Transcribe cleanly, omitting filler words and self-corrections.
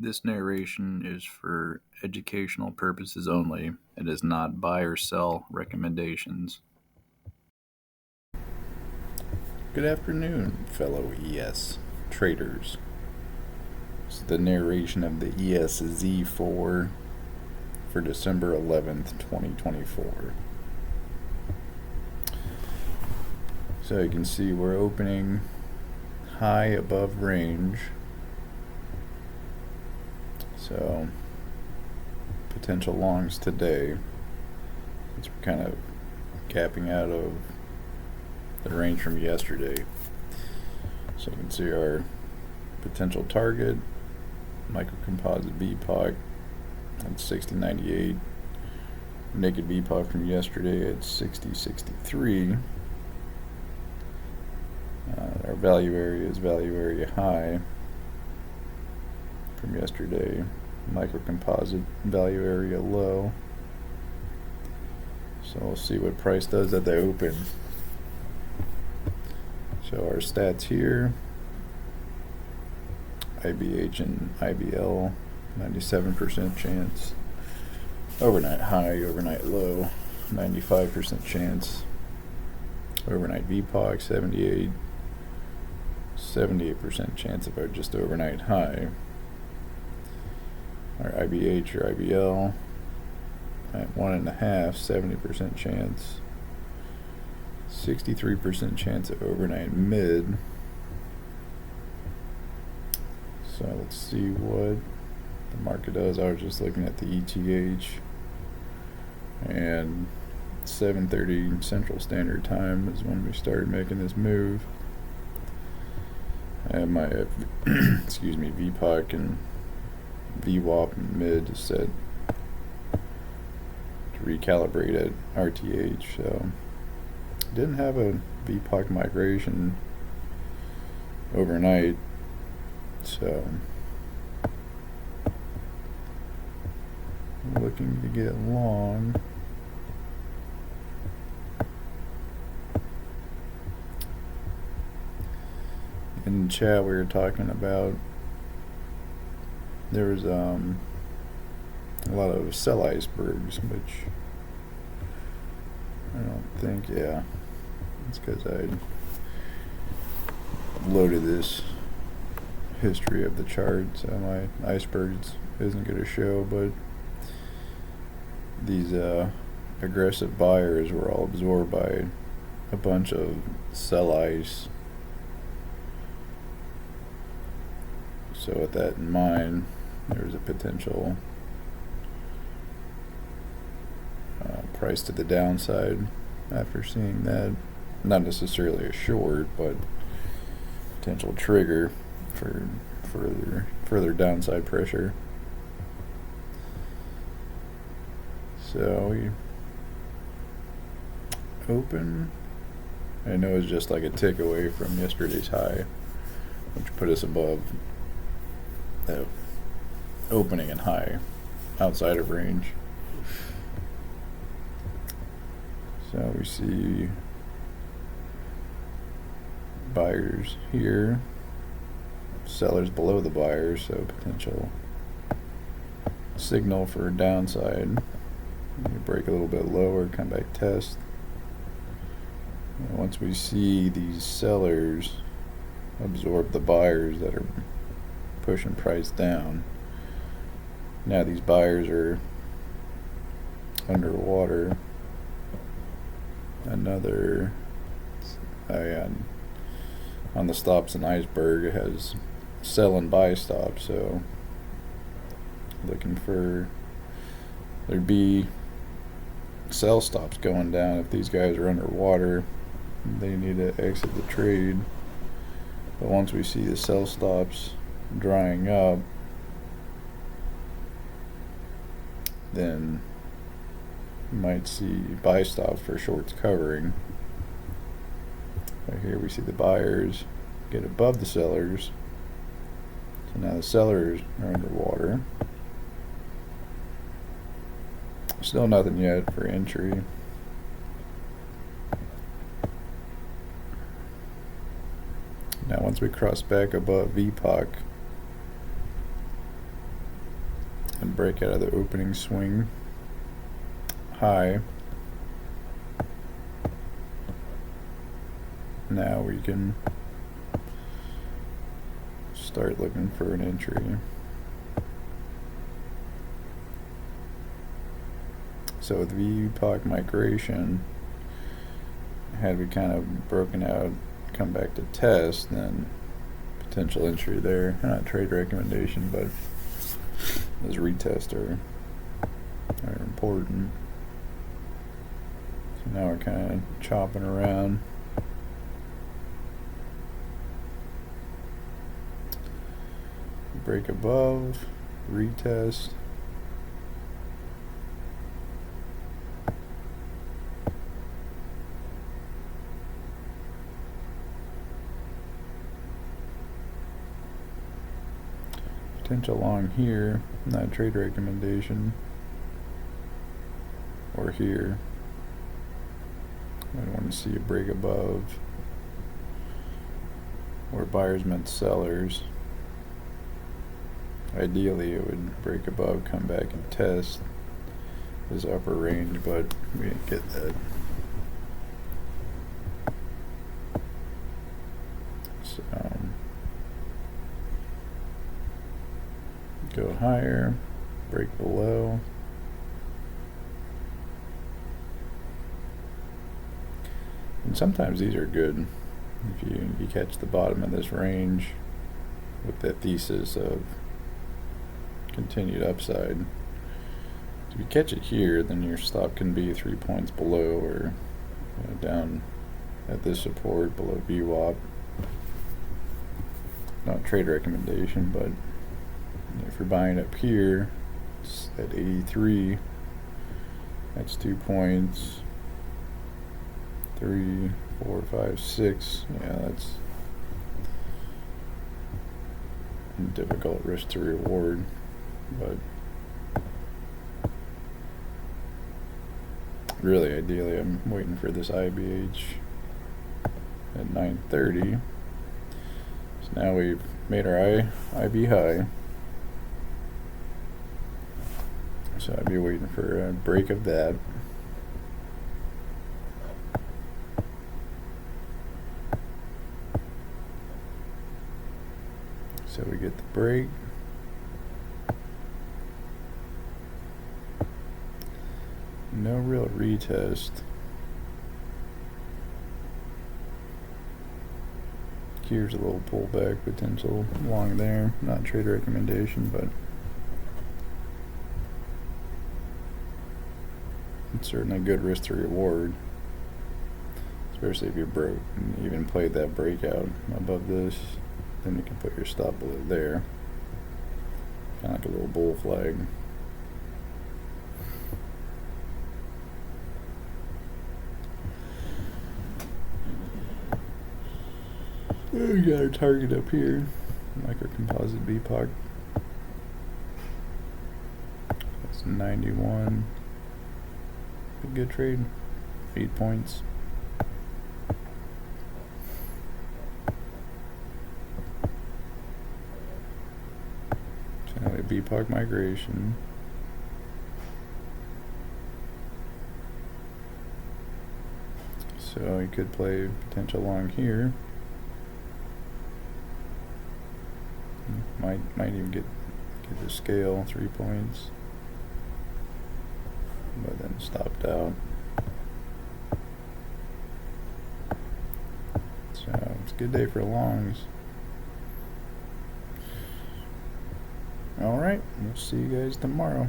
This narration is for educational purposes only. It is not buy or sell recommendations. Good afternoon, fellow ES traders. This is the narration of the ESZ4 for December 11th, 2024. So you can see we're opening high above range. So potential longs today. It's kind of capping out of the range from yesterday. So you can see our potential target, microcomposite VPOC at 60.98, naked VPOC from yesterday at 60.63. Our value area is value area high from yesterday, microcomposite value area low. So we'll see what price does at the open. So our stats here, IBH and IBL, 97% chance. Overnight high, overnight low, 95% chance. Overnight VPOC, 78% chance of our just overnight high. Our IBH or IBL at 1.5, 70% chance. 63% chance of overnight mid. So let's see what the market does. I was just looking at the ETH, and 7:30 Central Standard Time is when we started making this move. I have my VPOC and VWAP and mid is set to recalibrate at RTH. So didn't have a VPOC migration overnight, so I'm looking to get long. In chat we were talking about there was a lot of sell icebergs, which I don't think, it's because I loaded this history of the chart, so my icebergs isn't going to show, but these aggressive buyers were all absorbed by a bunch of sell ice. So with that in mind, there's a potential price to the downside after seeing that. Not necessarily a short, but potential trigger for further downside pressure. So we open. I know it's just like a tick away from yesterday's high, which put us above the opening and high outside of range. So we see buyers here, sellers below the buyers, so potential signal for downside. You break a little bit lower, come back test. And once we see these sellers absorb the buyers that are pushing price down, now these buyers are underwater. Another on the stops in iceberg, it has sell and buy stops, so looking for there'd be sell stops going down. If these guys are underwater, they need to exit the trade. But once we see the sell stops drying up, then you might see buy stops for shorts covering. Right here we see the buyers get above the sellers, so now the sellers are underwater. Still nothing yet for entry. Now once we cross back above VPOC, and break out of the opening swing high. Now we can start looking for an entry. So with VPOC migration, had we kind of broken out, come back to test, then potential entry there. Not trade recommendation, but those retests are important. So now we're kind of chopping around. Break above, retest. Potential long here, not a trade recommendation. Or here. I want to see a break above where buyers met sellers. Ideally it would break above, come back and test this upper range, but we didn't get that. So go higher, break below. And sometimes these are good if you catch the bottom of this range with that thesis of continued upside. If you catch it here, then your stop can be 3 points below, or down at this support below VWAP. Not a trade recommendation, but if you're buying up here, it's at 83. That's 2 points. 3, 4, 5, 6. Yeah, that's difficult risk to reward. But really, ideally, I'm waiting for this IBH at 9:30. So now we've made our IB high. So I'd be waiting for a break of that. So we get the break. No real retest. Here's a little pullback potential along there. Not a trade recommendation, but it's certainly good risk to reward. Especially if you broke and even played that breakout above this, then you can put your stop below there. Kind of like a little bull flag. We got our target up here, micro composite VPOC. That's 91. A good trade. 8 points. So now we have VPOC migration. So you could play potential long here. Might even get the scale 3 points, but then stopped out. So it's a good day for longs. All right, we'll see you guys tomorrow.